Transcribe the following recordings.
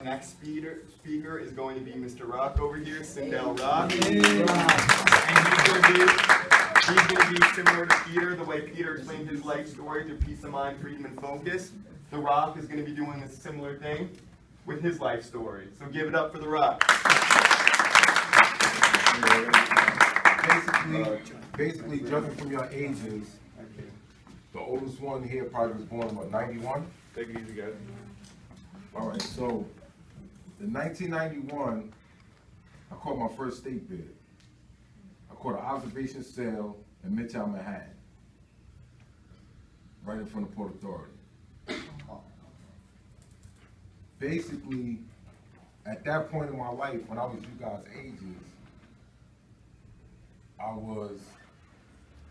Next speaker is going to be Mr. Rock over here, Cindell Rock. And he's going to be similar to Peter, the way Peter explained his life story through peace of mind, freedom, and focus. The Rock is going to be doing a similar thing with his life story. So give it up for the Rock. Basically, judging from your ages, the oldest one here probably was born, what, 91? Take it easy, guys. All right, so in 1991, I caught my first state bid. I caught an observation sale in Midtown Manhattan, right in front of Port Authority. Basically, at that point in my life, when I was you guys' ages, I was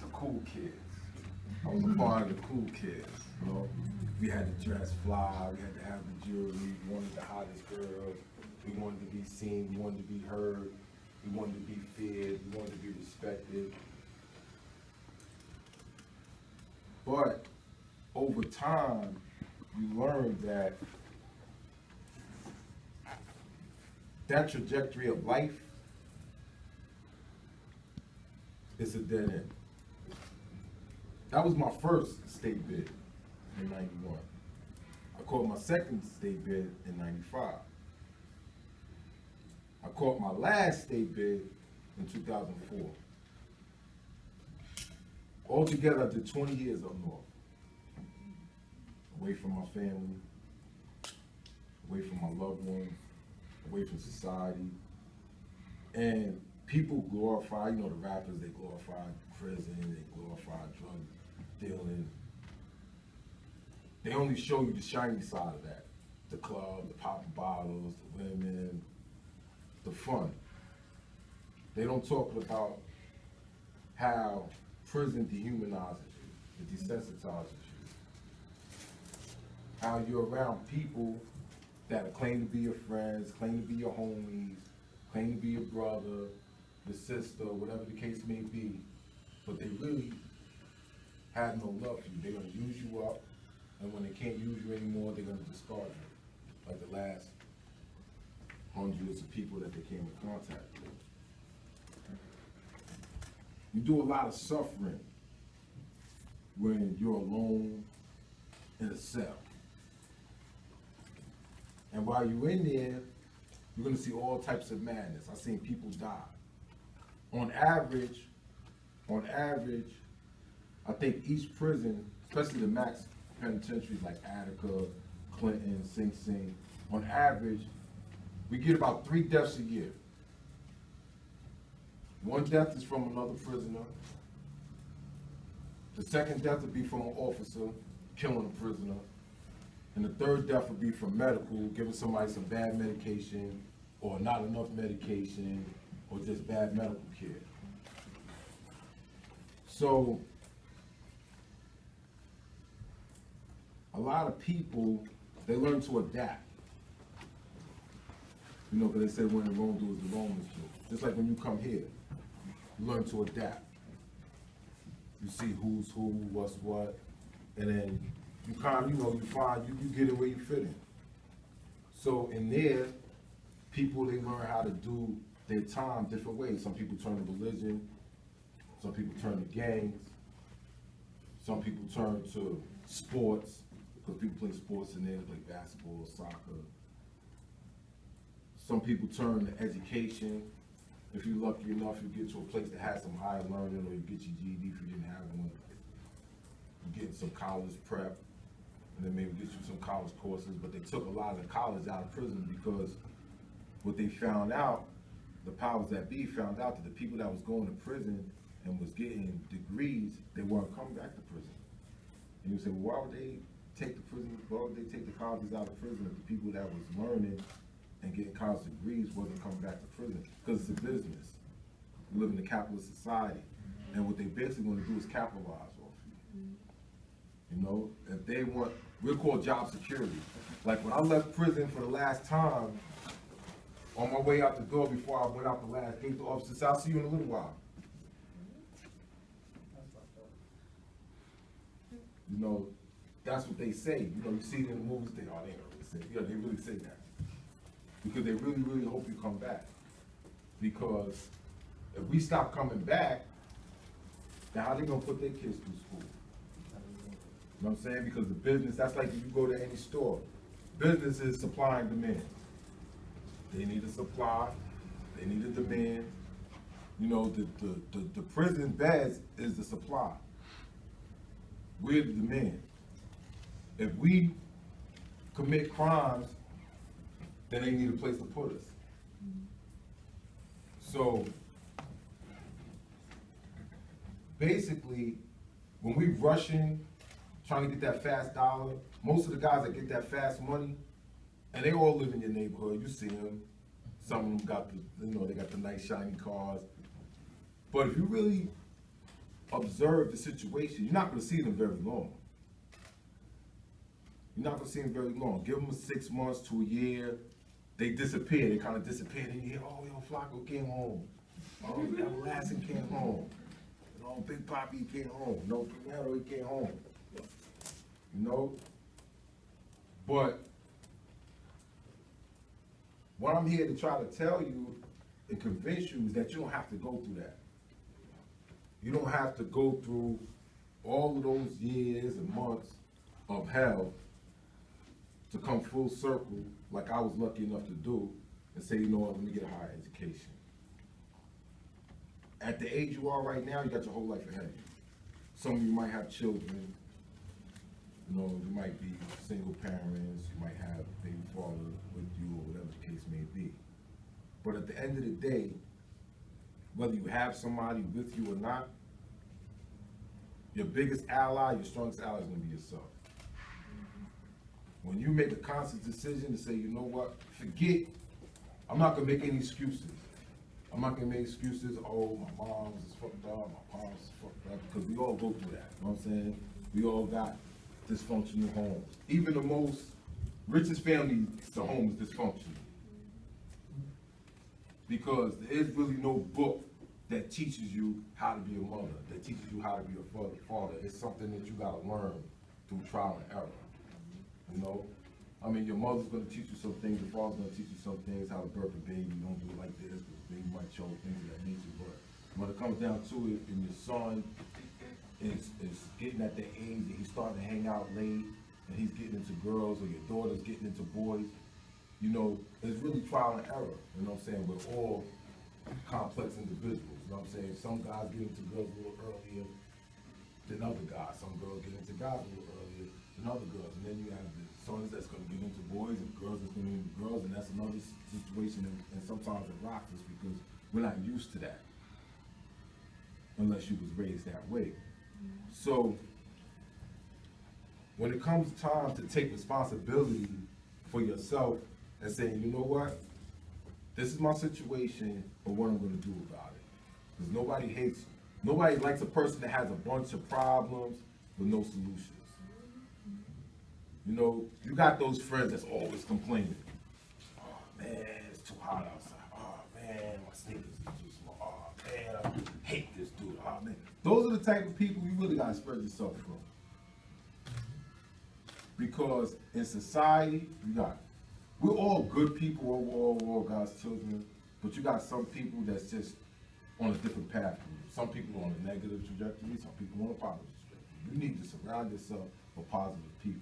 the cool kids. I was a part of the cool kids, you know. We had to dress fly, we had to have the jewelry, we wanted the hottest girls, we wanted to be seen, we wanted to be heard, we wanted to be feared, we wanted to be respected. But over time, you learn that that trajectory of life is a dead end. That was my first state bid in 91. I caught my second state bid in 95. I caught my last state bid in 2004. Altogether, I did 20 years up north. Away from my family, away from my loved ones, away from society. And people glorify, you know, the rappers, they glorify prison, they glorify drug dealing. They only show you the shiny side of that. The club, the popping bottles, the women, the fun. They don't talk about how prison dehumanizes you, it desensitizes you. How you're around people that claim to be your friends, claim to be your homies, claim to be your brother, your sister, whatever the case may be, but they really have no love for you. They're gonna use you up, and when they can't use you anymore, they're gonna discard you, like the last hundreds of people that they came in contact with. You do a lot of suffering when you're alone in a cell. And while you're in there, you're gonna see all types of madness. I've seen people die. On average, I think each prison, especially the max penitentiaries like Attica, Clinton, Sing Sing, on average, we get about 3 deaths a year. 1 death is from another prisoner. The second death would be from an officer killing a prisoner. And the third death would be from medical, giving somebody some bad medication or not enough medication or just bad medical care. So, a lot of people, they learn to adapt. You know, because they say when the Rome do as the Romans do. Just like when you come here, you learn to adapt. You see who's who, what's what, and then you kind of, you know, you find, you get it where you fit in. So in there, people, they learn how to do their time different ways. Some people turn to religion, some people turn to gangs, some people turn to sports, because people play sports in there, they play basketball, soccer. Some people turn to education. If you're lucky enough, you get to a place that has some higher learning, or you get your GED if you didn't have one. You get some college prep, and then maybe get you some college courses, but they took a lot of the college out of prison because what they found out, the powers that be found out that the people that was going to prison and was getting degrees, they weren't coming back to prison. And you say, well, why would they take the prison, why would they take the colleges out of prison if the people that was learning and getting college degrees wasn't coming back to prison? Because it's a business. We live in a capitalist society. And what they basically want to do is capitalize off you. You know, if they want, we're called job security. Like when I left prison for the last time, on my way out the door before I went out the last gate, the officer said, I'll see you in a little while. You know, that's what they say. You know, you see it in the movies, they ain't gonna really say, you know, they really say that. because they really, really hope you come back. Because if we stop coming back, then how they gonna put their kids through school? You know what I'm saying? Because the business, that's like if you go to any store. Business is supply and demand. They need a supply, they need a demand. You know, the prison beds is the supply. We're the demand. If we commit crimes, then they need a place to put us. So, basically, when we rushing, trying to get that fast dollar, most of the guys that get that fast money, and they all live in your neighborhood, you see them. Some of them got the, you know, they got the nice shiny cars. But if you really observe the situation, you're not gonna see them very long. You're not gonna see them very long. Give them 6 months to a year, they disappear. They kind of disappear, and you hear, oh, yo, Flacco came home. Oh, Everlasting came home. You know, Big Papi came home. No, Pinero, he came home. You know? But what I'm here to try to tell you and convince you is that you don't have to go through that. You don't have to go through all of those years and months of hell to come full circle like I was lucky enough to do and say, you know what, let me get a higher education. At the age you are right now, you got your whole life ahead of you. Some of you might have children, you know, you might be single parents, you might have a baby father with you or whatever the case may be. But at the end of the day, whether you have somebody with you or not, your biggest ally, your strongest ally is gonna be yourself. When you make a conscious decision to say, you know what, forget, I'm not gonna make any excuses. I'm not gonna make excuses, oh, my mom's is fucked up, my pops is fucked up, because we all go through that, you know what I'm saying? We all got dysfunctional homes. Even the most richest family, the home is dysfunctional. Because there is really no book that teaches you how to be a mother, that teaches you how to be a father. It's something that you gotta learn through trial and error. You know? I mean, your mother's gonna teach you some things, your father's gonna teach you some things, how to birth a baby, don't do it like this, because the baby might choke, things of that nature. But when it comes down to it, and your son is getting at the age that he's starting to hang out late, and he's getting into girls, or your daughter's getting into boys, you know, it's really trial and error, you know what I'm saying? We're all complex individuals, you know what I'm saying? Some guys get into girls a little earlier than other guys. Some girls get into guys a little earlier than other girls. And then you have the sons that's gonna get into boys and girls that's gonna get into girls, and that's another situation, and sometimes it rocks us because we're not used to that unless you was raised that way. So when it comes time to take responsibility for yourself and saying, you know what, this is my situation, but what I'm gonna do about it. Because nobody hates you. Nobody likes a person that has a bunch of problems with no solutions. You know, you got those friends that's always complaining. Oh man, it's too hot outside. Oh man, my sneakers are too small. Oh man, I hate this dude. Oh man. Those are the type of people you really gotta spread yourself from. Because in society, we're all good people, we're all God's children, but you got some people that's just on a different path from you. Some people on a negative trajectory, some people on a positive trajectory. You need to surround yourself with positive people.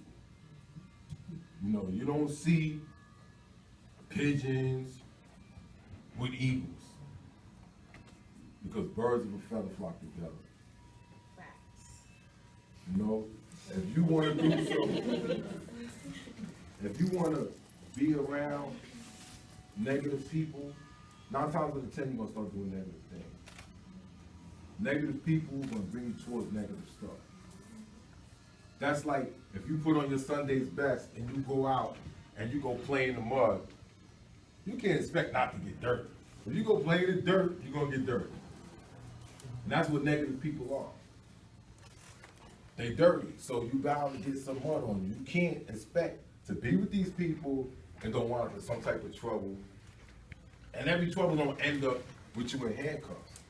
You know, you don't see pigeons with eagles, because birds of a feather flock together. You know, if you want to do something, if you want to be around negative people, 9 times out of 10 you're going to start doing negative things. Negative people are going to bring you towards negative stuff. That's like if you put on your Sunday's best and you go out and you go play in the mud, you can't expect not to get dirty. If you go play in the dirt, you're going to get dirty. And that's what negative people are. They dirty, so you bound to get some mud on you. You can't expect to be with these people and don't wind up in some type of trouble. And every trouble don't end up with you in handcuffs.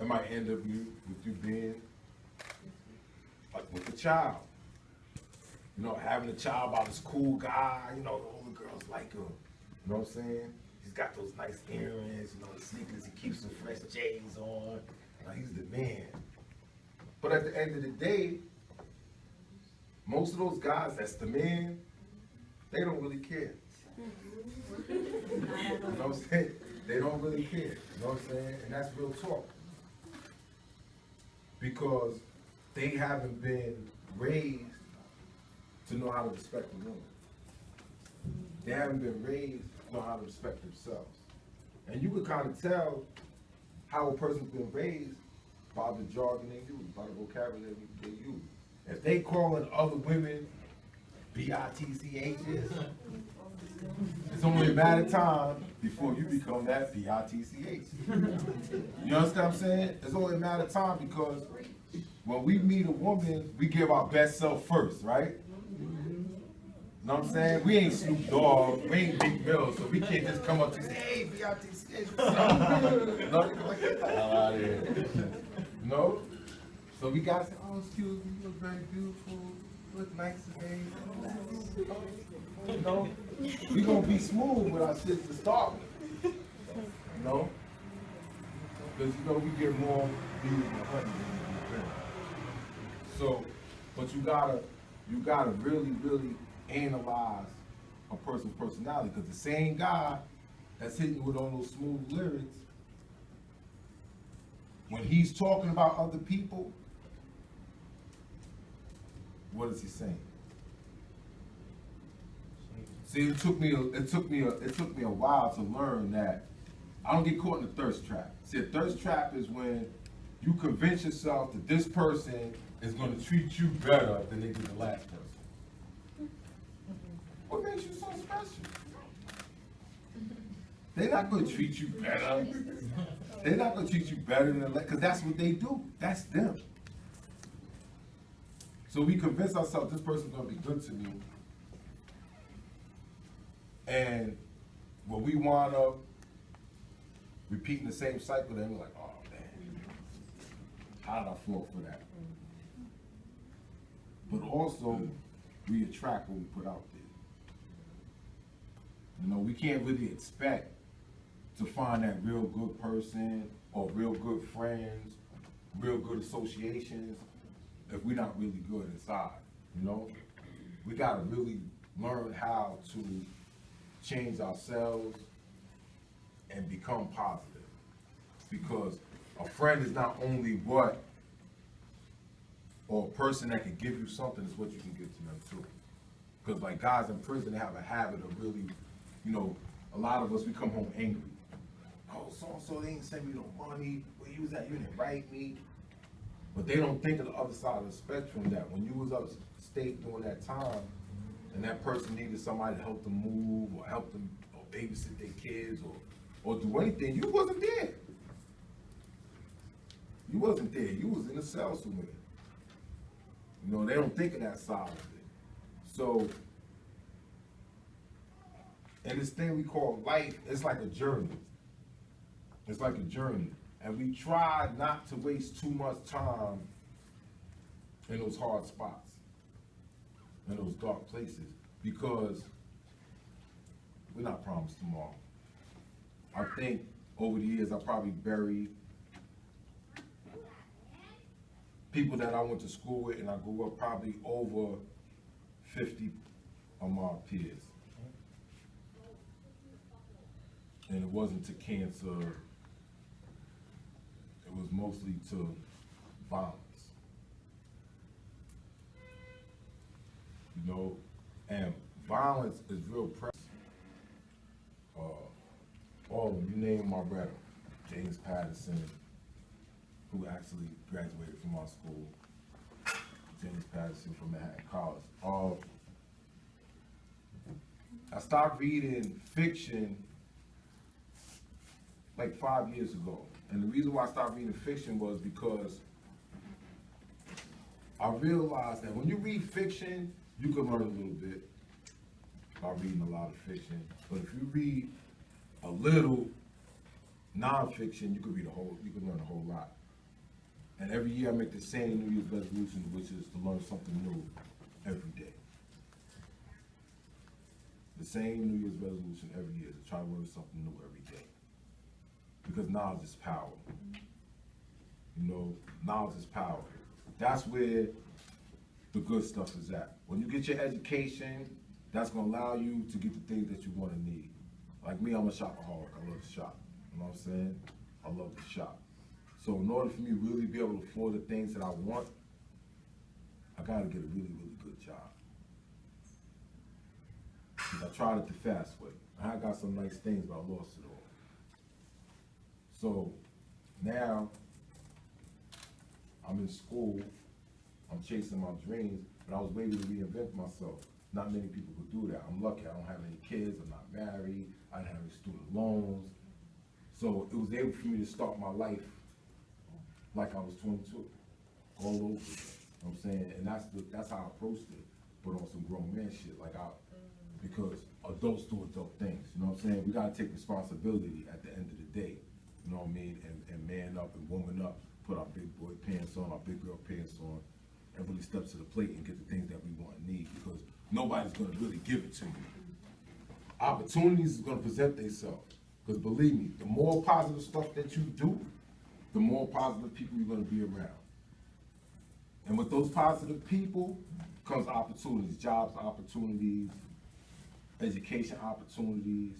It might end up with you being like with a child. You know, having a child by this cool guy, you know, all the girls like him. You know what I'm saying? He's got those nice earrings, you know, the sneakers, he keeps some fresh J's on. Like, he's the man. But at the end of the day, most of those guys that's the man, they don't really care. You know what I'm saying? They don't really care. You know what I'm saying? And that's real talk. Because they haven't been raised to know how to respect the woman. They haven't been raised to know how to respect themselves. And you can kind of tell how a person's been raised by the jargon they use, by the vocabulary they use. If they calling other women B-I-T-C-H's, it's only a matter of time before you become that B-I-T-C-H. You understand what I'm saying? It's only a matter of time because when we meet a woman, we give our best self first, right? You know what I'm saying? We ain't Snoop Dogg, we ain't Big Bill, so we can't just come up to say, hey, B-I-T-C-H, what's up? No, like, get the hell out of here. You know? So we gotta say, oh, excuse me, you look very beautiful, you look nice today. You know? We gonna be smooth with our shit to start with. You know? Because, you know, we get more bees than honey than we get. So, but you gotta really, really analyze a person's personality, because the same guy that's hitting you with all those smooth lyrics, when he's talking about other people, what is he saying? See, it took me a while to learn that I don't get caught in the thirst trap. See, a thirst trap is when you convince yourself that this person is going to treat you better than they did the last person. What makes you so special? They're not going to treat you better. They're not going to treat you better than the last, because that's what they do. That's them. So we convince ourselves this person's going to be good to me. And when we wind up repeating the same cycle, then we're like, oh man, how did I fall for that? But also, we attract what we put out there. You know, we can't really expect to find that real good person or real good friends, real good associations if we're not really good inside, you know? We gotta really learn how to change ourselves and become positive. Because a friend is not only what, or a person that can give you something, is what you can give to them too. Because like guys in prison, they have a habit of really, you know, a lot of us, we come home angry. Oh, so-and-so, they ain't send me no money, where you was at, you didn't write me. But they don't think of the other side of the spectrum, that when you was upstate during that time, and that person needed somebody to help them move, or help them, or babysit their kids, or do anything, you wasn't there. You wasn't there, you was in a cell somewhere. You know, they don't think of that side of it. So, and this thing we call life, it's like a journey. It's like a journey. And we try not to waste too much time in those hard spots, in those dark places, because we're not promised tomorrow. I think over the years, I probably buried people that I went to school with and I grew up, probably over 50 of my peers. And it wasn't to cancer, it was mostly to violence. You know, and violence is real precious. All of them, you name them, I read them. James Patterson, who actually graduated from our school. James Patterson from Manhattan College. I stopped reading fiction like 5 years ago. And the reason why I stopped reading fiction was because I realized that when you read fiction, you can learn a little bit by reading a lot of fiction. But if you read a little nonfiction, you can learn a whole lot. And every year I make the same New Year's resolution, which is to learn something new every day. the same New Year's resolution every year, to try to learn something new every day. Because knowledge is power. You know, knowledge is power. That's where the good stuff is at. When you get your education, that's gonna allow you to get the things that you wanna need. Like me, I'm a shopaholic, I love to shop. You know what I'm saying? I love to shop. So in order for me to really be able to afford the things that I want, I gotta get a really, really good job. 'Cause I tried it the fast way. I got some nice things, but I lost it all. So now I'm in school, I'm chasing my dreams, but I was waiting to reinvent myself. Not many people could do that. I'm lucky, I don't have any kids, I'm not married, I didn't have any student loans. So it was able for me to start my life like I was 22, all over again. You know what I'm saying? And that's how I approached it, but on some grown man shit, because adults do adult things, you know what I'm saying? We gotta take responsibility at the end of the day, you know what I mean? And man up and woman up, put our big boy pants on, our big girl pants on, and really step to the plate and get the things that we want and need, because nobody's gonna really give it to you. Opportunities is gonna present themselves, because believe me, the more positive stuff that you do, the more positive people you're gonna be around. And with those positive people comes opportunities, jobs opportunities, education opportunities,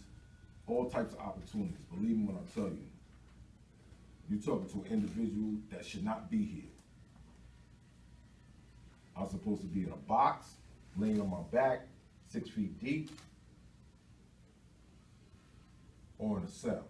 all types of opportunities. Believe me when I tell you. You're talking to an individual that should not be here. I'm supposed to be in a box, laying on my back, 6 feet deep, or in a cell.